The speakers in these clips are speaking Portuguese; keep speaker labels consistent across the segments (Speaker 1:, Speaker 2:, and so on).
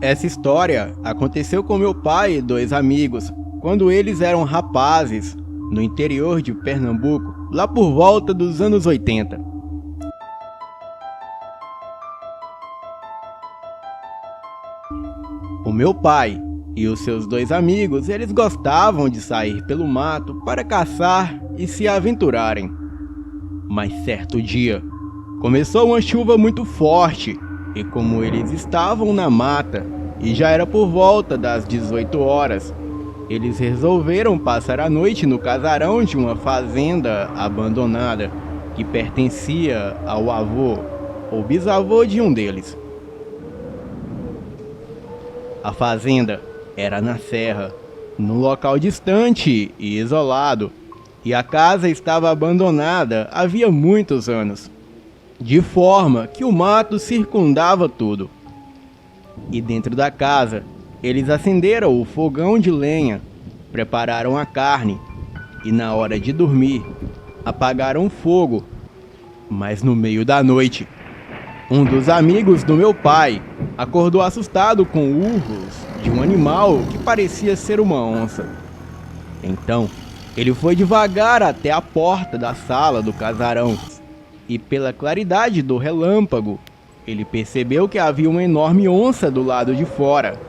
Speaker 1: Essa história aconteceu com meu pai e dois amigos, quando eles eram rapazes, no interior de Pernambuco, lá por volta dos anos 80. O meu pai e os seus dois amigos, eles gostavam de sair pelo mato para caçar e se aventurarem. Mas certo dia, começou uma chuva muito forte e como eles estavam na mata e já era por volta das 18 horas, eles resolveram passar a noite no casarão de uma fazenda abandonada que pertencia ao avô ou bisavô de um deles. A fazenda era na serra, num local distante e isolado, e a casa estava abandonada havia muitos anos, de forma que o mato circundava tudo. E dentro da casa, eles acenderam o fogão de lenha, prepararam a carne e, na hora de dormir, apagaram o fogo. Mas no meio da noite, um dos amigos do meu pai acordou assustado com urros de um animal que parecia ser uma onça. Então, ele foi devagar até a porta da sala do casarão e, pela claridade do relâmpago, ele percebeu que havia uma enorme onça do lado de fora.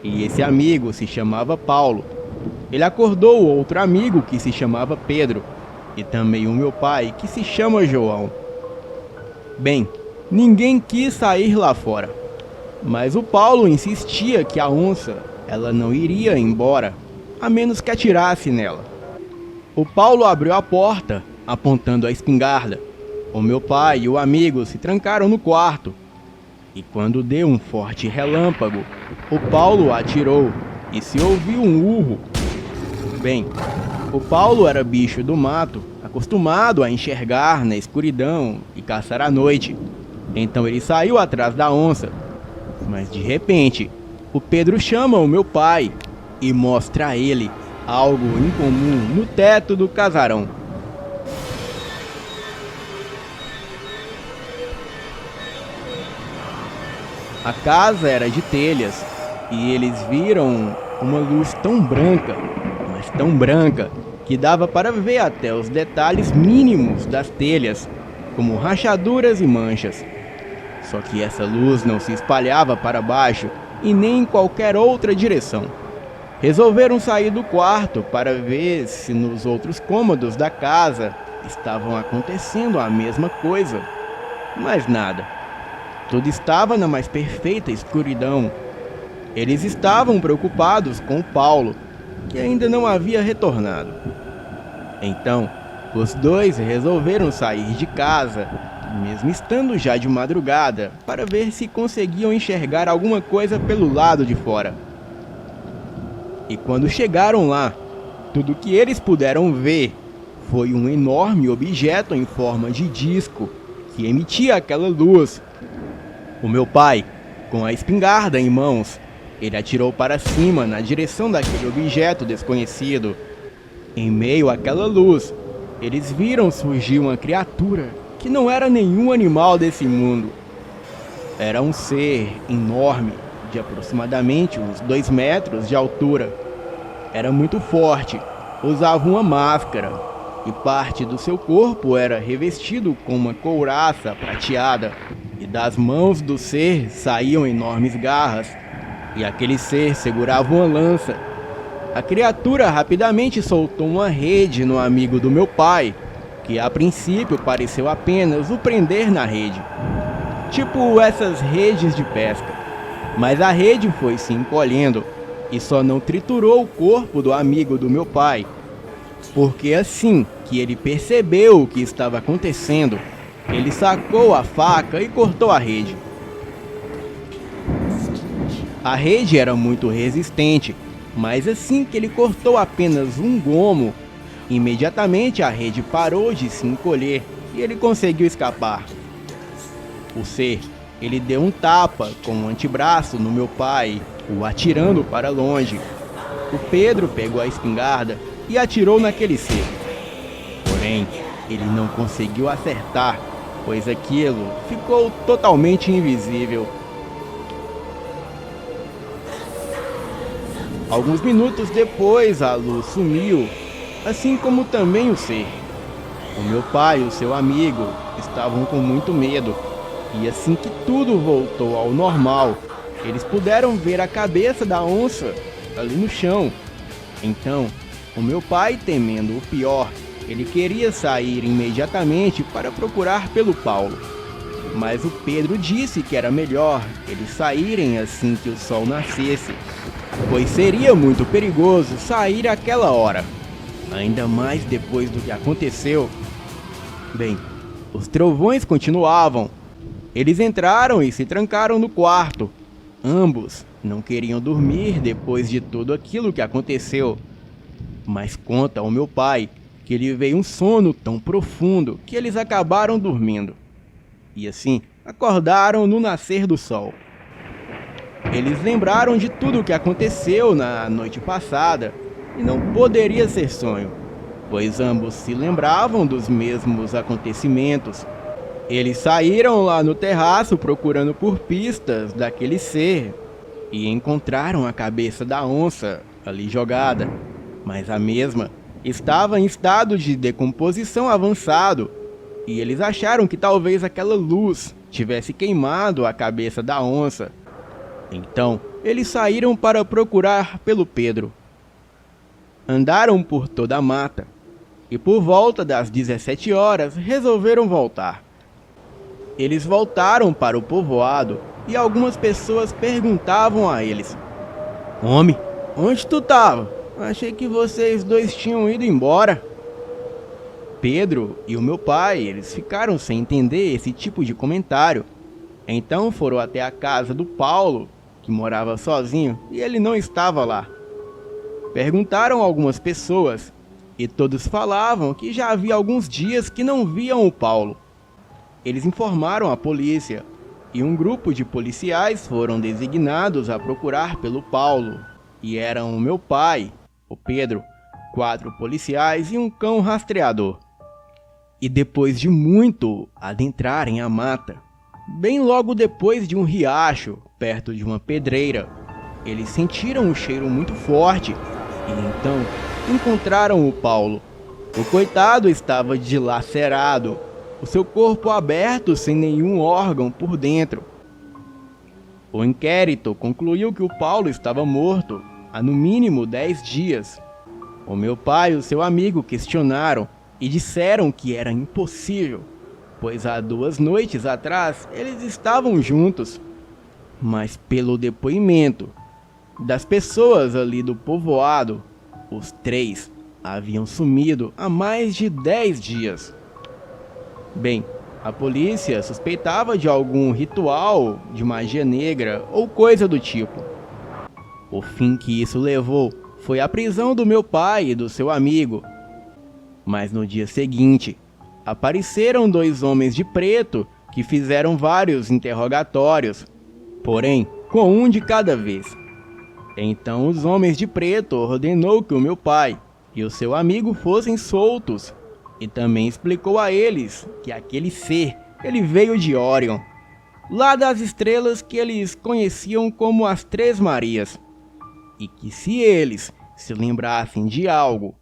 Speaker 1: E esse amigo se chamava Paulo. Ele acordou o outro amigo que se chamava Pedro e também o meu pai que se chama João. Bem, ninguém quis sair lá fora, mas o Paulo insistia que a onça, ela não iria embora, a menos que atirasse nela. O Paulo abriu a porta, apontando a espingarda. O meu pai e o amigo se trancaram no quarto, e quando deu um forte relâmpago, o Paulo atirou e se ouviu um urro. Bem, o Paulo era bicho do mato, acostumado a enxergar na escuridão e caçar à noite. Então ele saiu atrás da onça, mas de repente, o Pedro chama o meu pai e mostra a ele algo incomum no teto do casarão. A casa era de telhas e eles viram uma luz tão branca, mas tão branca, que dava para ver até os detalhes mínimos das telhas, como rachaduras e manchas. Só que essa luz não se espalhava para baixo e nem em qualquer outra direção. Resolveram sair do quarto para ver se nos outros cômodos da casa estavam acontecendo a mesma coisa. Mas nada. Tudo estava na mais perfeita escuridão. Eles estavam preocupados com o Paulo, que ainda não havia retornado. Então, os dois resolveram sair de casa, mesmo estando já de madrugada, para ver se conseguiam enxergar alguma coisa pelo lado de fora. E quando chegaram lá, tudo que eles puderam ver foi um enorme objeto em forma de disco que emitia aquela luz. O meu pai, com a espingarda em mãos, ele atirou para cima na direção daquele objeto desconhecido. Em meio àquela luz, eles viram surgir uma criatura que não era nenhum animal desse mundo. Era um ser enorme, de aproximadamente uns 2 metros de altura. Era muito forte, usava uma máscara e parte do seu corpo era revestido com uma couraça prateada. E das mãos do ser saíam enormes garras, e aquele ser segurava uma lança. A criatura rapidamente soltou uma rede no amigo do meu pai, que a princípio pareceu apenas o prender na rede. Tipo essas redes de pesca. Mas a rede foi se encolhendo e só não triturou o corpo do amigo do meu pai, porque assim que ele percebeu o que estava acontecendo, ele sacou a faca e cortou a rede. A rede era muito resistente, mas assim que ele cortou apenas um gomo, imediatamente a rede parou de se encolher e ele conseguiu escapar. O ser, ele deu um tapa com o antebraço no meu pai, o atirando para longe. O Pedro pegou a espingarda e atirou naquele ser. Porém, ele não conseguiu acertar, pois aquilo ficou totalmente invisível Alguns minutos depois, a luz sumiu, assim como também o ser. O meu pai e o seu amigo estavam com muito medo, e assim que tudo voltou ao normal, eles puderam ver a cabeça da onça ali no chão. Então, o meu pai, temendo o pior, ele queria sair imediatamente para procurar pelo Paulo. Mas o Pedro disse que era melhor eles saírem assim que o sol nascesse, pois seria muito perigoso sair àquela hora, ainda mais depois do que aconteceu. Bem, os trovões continuavam. Eles entraram e se trancaram no quarto. Ambos não queriam dormir depois de tudo aquilo que aconteceu. Mas conta ao meu pai que lhe veio um sono tão profundo que eles acabaram dormindo. E assim, acordaram no nascer do sol. Eles lembraram de tudo o que aconteceu na noite passada e não poderia ser sonho, pois ambos se lembravam dos mesmos acontecimentos. Eles saíram lá no terraço procurando por pistas daquele ser e encontraram a cabeça da onça ali jogada, mas a mesma estava em estado de decomposição avançado e eles acharam que talvez aquela luz tivesse queimado a cabeça da onça. Então, eles saíram para procurar pelo Pedro. Andaram por toda a mata e por volta das 17 horas resolveram voltar. Eles voltaram para o povoado e algumas pessoas perguntavam a eles: "Homem, onde tu tava? Achei que vocês dois tinham ido embora." Pedro e o meu pai, eles ficaram sem entender esse tipo de comentário. Então foram até a casa do Paulo, que morava sozinho, e ele não estava lá. Perguntaram a algumas pessoas, e todos falavam que já havia alguns dias que não viam o Paulo. Eles informaram a polícia, e um grupo de policiais foram designados a procurar pelo Paulo, e eram o meu pai, o Pedro, 4 policiais e um cão rastreador. E depois de muito adentrarem a mata, bem logo depois de um riacho, perto de uma pedreira, eles sentiram um cheiro muito forte e então encontraram o Paulo. O coitado estava dilacerado, o seu corpo aberto sem nenhum órgão por dentro. O inquérito concluiu que o Paulo estava morto há no mínimo 10 dias. O meu pai e o seu amigo questionaram e disseram que era impossível, pois há 2 noites atrás eles estavam juntos. Mas pelo depoimento das pessoas ali do povoado, os 3 haviam sumido há mais de 10 dias. Bem, a polícia suspeitava de algum ritual de magia negra ou coisa do tipo. O fim que isso levou foi a prisão do meu pai e do seu amigo. Mas no dia seguinte, apareceram 2 homens de preto que fizeram vários interrogatórios, porém com um de cada vez. Então os homens de preto ordenou que o meu pai e o seu amigo fossem soltos, e também explicou a eles que aquele ser, ele veio de Órion, lá das estrelas que eles conheciam como as 3 Marias, e que se eles se lembrassem de algo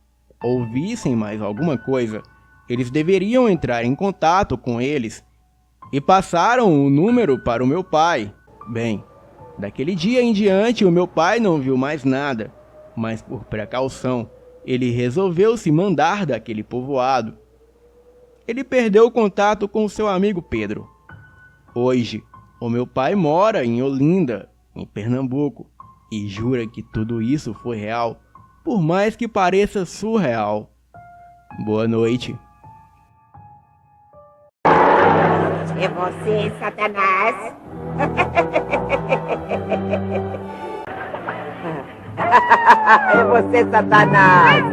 Speaker 1: ou vissem mais alguma coisa, eles deveriam entrar em contato com eles, e passaram o número para o meu pai. Bem, daquele dia em diante o meu pai não viu mais nada, mas por precaução, ele resolveu se mandar daquele povoado. Ele perdeu o contato com seu amigo Pedro. Hoje, o meu pai mora em Olinda, em Pernambuco, e jura que tudo isso foi real, por mais que pareça surreal. Boa noite.
Speaker 2: É você, Satanás? É você, Satanás!